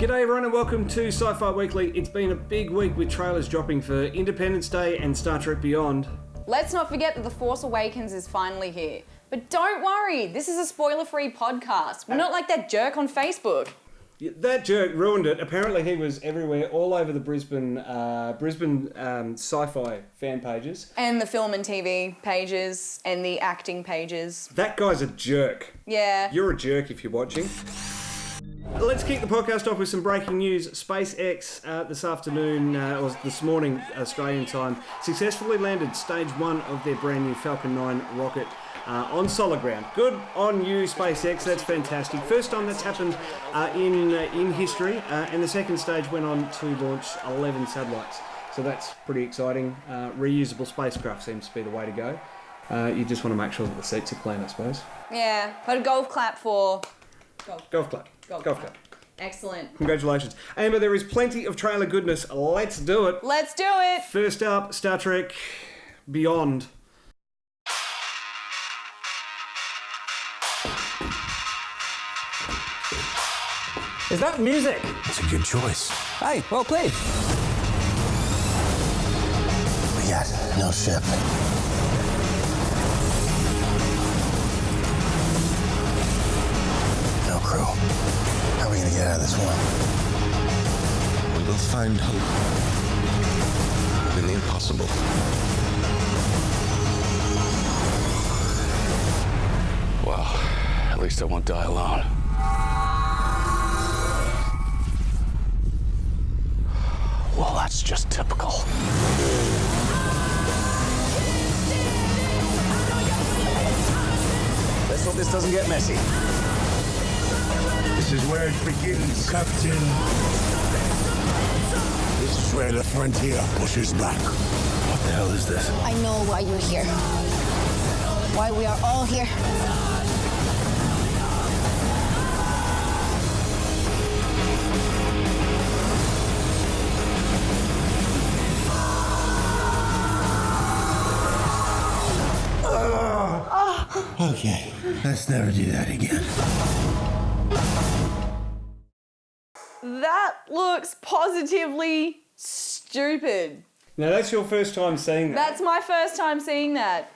G'day everyone and welcome to Sci-Fi Weekly. It's been a big week with trailers dropping for Independence Day and Star Trek Beyond. Let's not forget that The Force Awakens is finally here. But don't worry, this is a spoiler-free podcast. We're not like that jerk on Facebook. Yeah, that jerk ruined it. Apparently he was everywhere, all over the Brisbane Sci-Fi fan pages. And the film and TV pages and the acting pages. That guy's a jerk. Yeah. You're a jerk if you're watching. Let's kick the podcast off with some breaking news. SpaceX this afternoon, or this morning Australian time, successfully landed stage 1 of their brand new Falcon 9 rocket on solid ground. Good on you, SpaceX. That's fantastic. First time that's happened in history, and the second stage went on to launch 11 satellites. So that's pretty exciting. Reusable spacecraft seems to be the way to go. You just want to make sure that the seats are clean, I suppose. Yeah, but a golf clap for... Golf clap. Golf clap. Excellent. Congratulations. Amber, there is plenty of trailer goodness. Let's do it. Let's do it. First up, Star Trek Beyond. Is that music? It's a good choice. Hey, well played. We got no ship. No crew. How are we gonna get out of this one? We will find hope in the impossible. Well, at least I won't die alone. Well, that's just typical. Let's hope this doesn't get messy. This is where it begins, Captain. This is where the frontier pushes back. What the hell is this? I know why you're here. Why we are all here. Okay, let's never do that again. That looks positively stupid. Now, that's your first time seeing that. That's my first time seeing that.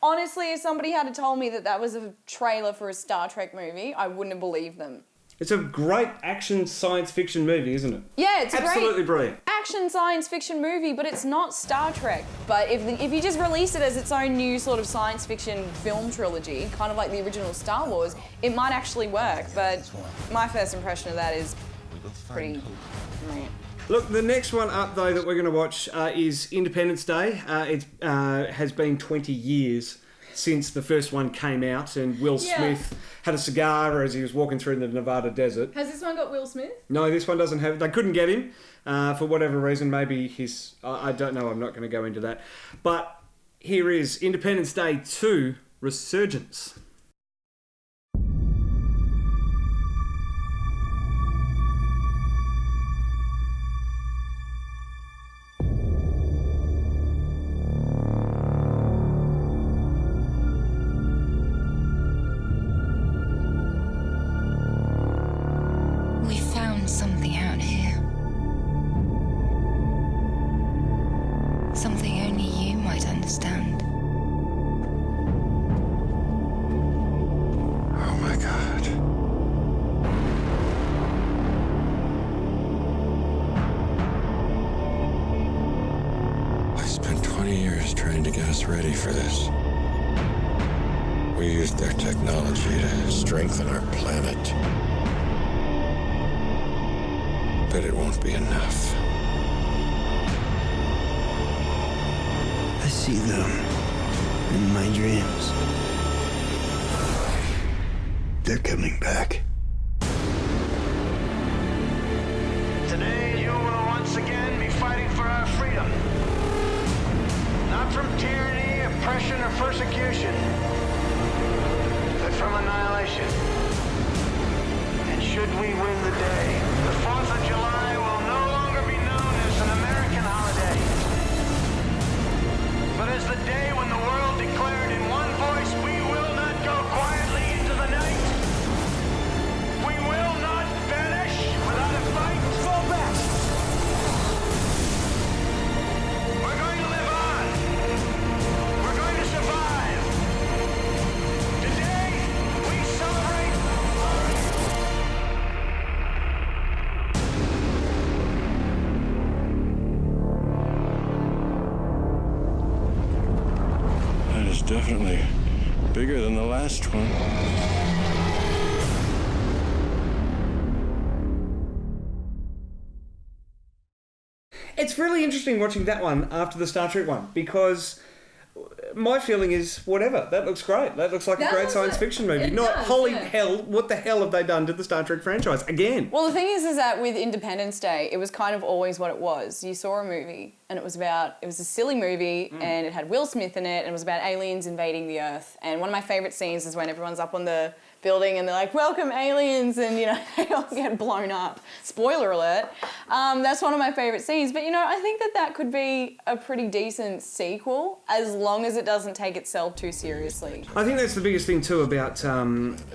Honestly, if somebody had told me that was a trailer for a Star Trek movie, I wouldn't have believed them. It's a great action science fiction movie, isn't it? Yeah, it's absolutely a great brilliant action science fiction movie, but it's not Star Trek. But if you just release it as its own new sort of science fiction film trilogy, kind of like the original Star Wars, it might actually work. But my first impression of that is pretty meh. Look, the next one up, though, that we're going to watch is Independence Day. It has been 20 years since the first one came out, and Will Smith had a cigar as he was walking through the Nevada desert. Has this one got Will Smith? No, this one doesn't have... They couldn't get him for whatever reason. Maybe his... I don't know. I'm not going to go into that. But here is Independence Day 2 Resurgence. Something out here. Something only you might understand. Oh my God. I spent 20 years trying to get us ready for this. We used their technology to strengthen our planet. But it won't be enough. I see them in my dreams. They're coming back. Today you will once again be fighting for our freedom. Not from tyranny, oppression, or persecution, but from annihilation. And should we win the day, the 4th of July will no longer be known as an American holiday, but as the day when the world declared in one voice, we will not go quietly into the night. We will not vanish. definitely bigger than the last one. It's really interesting watching that one after the Star Trek one, because my feeling is, whatever, that looks great. That looks like a great science fiction movie. Not, holy hell, what the hell have they done to the Star Trek franchise again? Well, the thing is that with Independence Day, it was kind of always what it was. You saw a movie, and it was a silly movie, and it had Will Smith in it, and it was about aliens invading the Earth. And one of my favourite scenes is when everyone's up on the building and they're like, welcome aliens, and they all get blown up. Spoiler alert. That's one of my favourite scenes. But I think that could be a pretty decent sequel, as long as it doesn't take itself too seriously. I think that's the biggest thing too about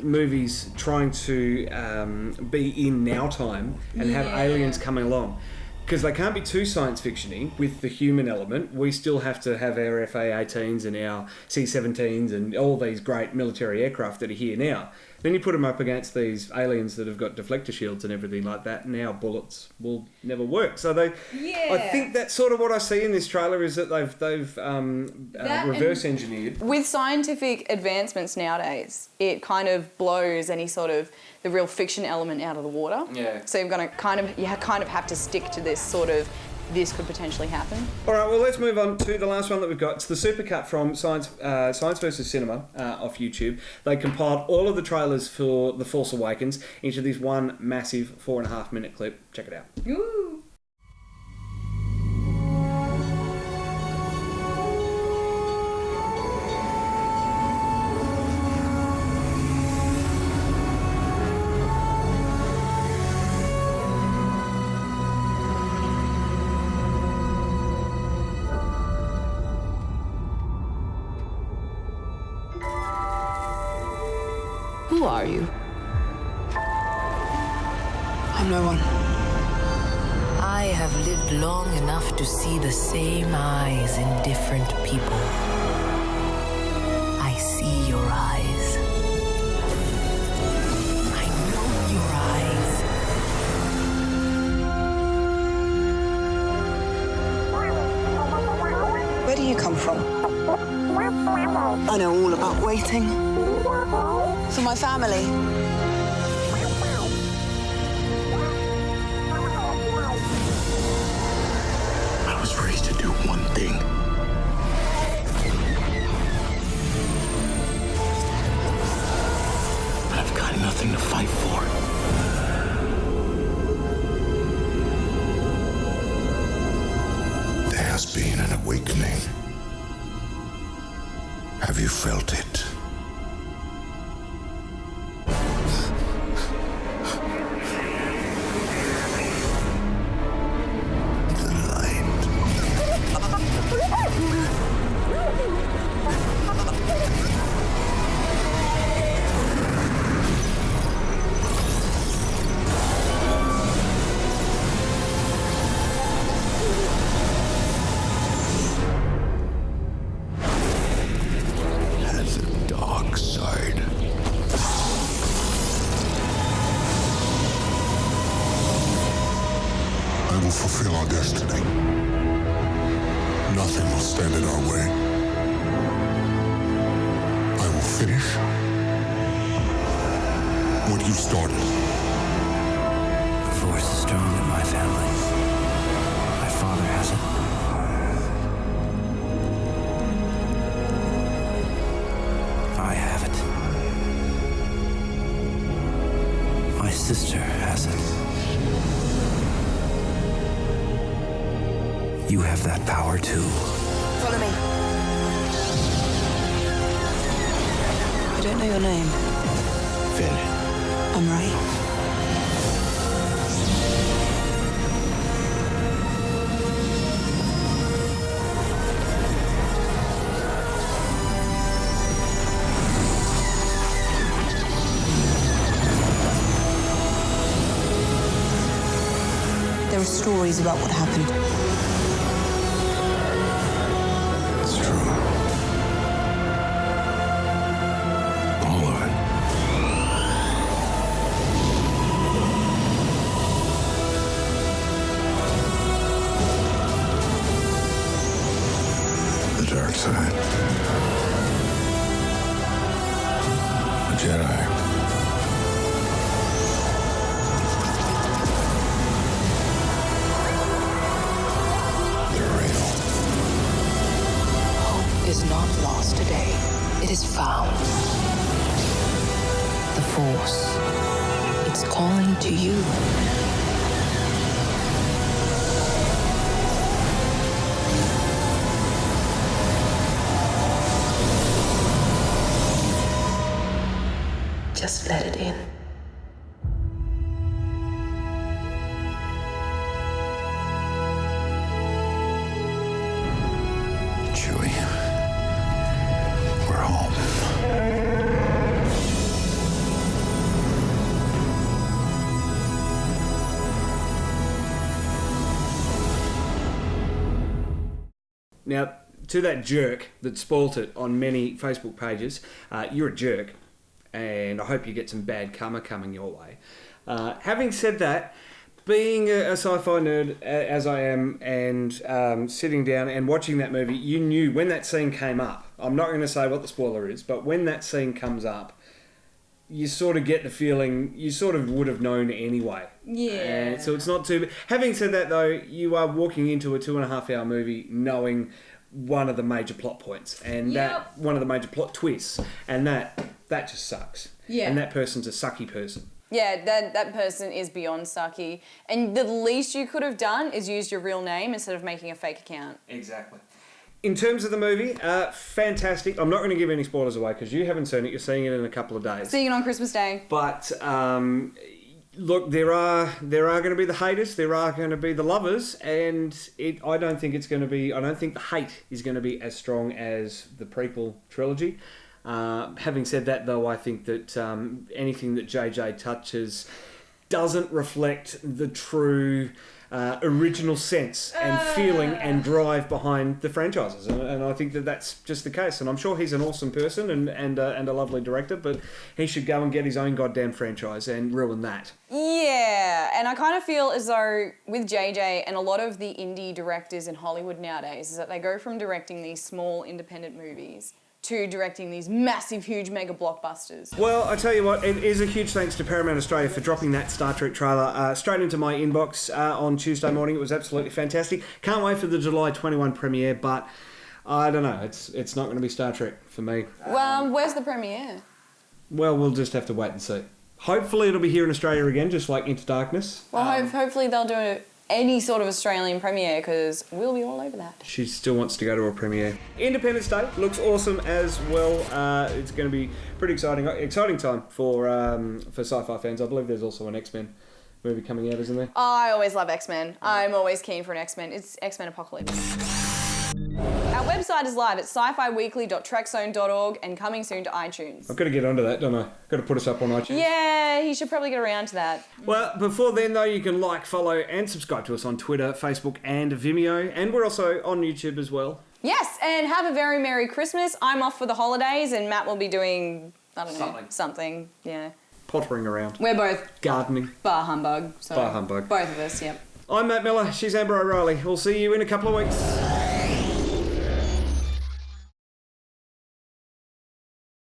movies trying to be in now time and have aliens coming along. Because they can't be too science fiction-y with the human element. We still have to have our FA-18s and our C-17s and all these great military aircraft that are here now. Then you put them up against these aliens that have got deflector shields and everything like that, and our bullets will never work. So I think that's sort of what I see in this trailer, is that they've reverse engineered. With scientific advancements nowadays, it kind of blows any sort of the real fiction element out of the water. Yeah. So you kind of have to stick to this sort of, this could potentially happen. All right, well, let's move on to the last one that we've got. It's the supercut from Science vs. Cinema off YouTube. They compiled all of the trailers for The Force Awakens into this one massive 4.5-minute clip. Check it out. Ooh. Who are you? I'm no one. I have lived long enough to see the same eyes in different people. I see your eyes. I know your Where do you come from? I know all about waiting. For my family. I was raised to do one thing. I've got nothing to fight for. There has been an awakening. Have you felt it? Fulfill our destiny. Nothing will stand in our way. I will finish what you started. The Force is strong in my family. My father has it. I have it. My sister has it. You have that power too. Follow me. I don't know your name. Finn. I'm Ray. There are stories about what happened. It's true. All of it. The dark side. It is found. The Force. It's calling to you. Just let it in. Chewie, we're home. Now, to that jerk that spoilt it on many Facebook pages, you're a jerk, and I hope you get some bad karma coming your way. Having said that, being a sci-fi nerd as I am, and sitting down and watching that movie, you knew when that scene came up. I'm not going to say what the spoiler is, but when that scene comes up, you sort of get the feeling you sort of would have known anyway. Yeah. And so it's not too... Having said that, though, you are walking into a 2.5 hour movie knowing one of the major plot points, and that one of the major plot twists, and that just sucks. Yeah. And that person's a sucky person. Yeah, that person is beyond sucky. And the least you could have done is used your real name instead of making a fake account. Exactly. In terms of the movie, fantastic. I'm not going to give any spoilers away because you haven't seen it. You're seeing it in a couple of days. Seeing it on Christmas Day. But look, there are going to be the haters, there are going to be the lovers, and I don't think the hate is going to be as strong as the prequel trilogy. Having said that, though, I think that anything that JJ touches doesn't reflect the true original sense and feeling and drive behind the franchises, and I think that that's just the case. And I'm sure he's an awesome person and a lovely director, but he should go and get his own goddamn franchise and ruin that. Yeah, and I kind of feel as though with JJ and a lot of the indie directors in Hollywood nowadays is that they go from directing these small independent movies to directing these massive, huge mega blockbusters. Well, I tell you what, it is a huge thanks to Paramount Australia for dropping that Star Trek trailer straight into my inbox on Tuesday morning. It was absolutely fantastic. Can't wait for the July 21 premiere, but I don't know, it's not going to be Star Trek for me. Well, where's the premiere? Well, we'll just have to wait and see. Hopefully it'll be here in Australia again, just like Into Darkness. Well, hopefully they'll do any sort of Australian premiere, because we'll be all over that. She still wants to go to a premiere. Independence Day looks awesome as well. It's going to be pretty exciting time for sci-fi fans. I believe there's also an X-Men movie coming out, isn't there? I always love X-Men. I'm always keen for an X-Men. It's X-Men Apocalypse. Our website is live at scifiweekly.trackzone.org and coming soon to iTunes. I've got to get onto that, don't I? Got to put us up on iTunes. Yeah, he should probably get around to that. Well, before then, though, you can like, follow, and subscribe to us on Twitter, Facebook, and Vimeo. And we're also on YouTube as well. Yes, and have a very Merry Christmas. I'm off for the holidays, and Matt will be doing, I don't know, something. Yeah. Pottering around. We're both gardening. Bar humbug. So bar humbug. Both of us, yep. I'm Matt Miller. She's Amber O'Reilly. We'll see you in a couple of weeks.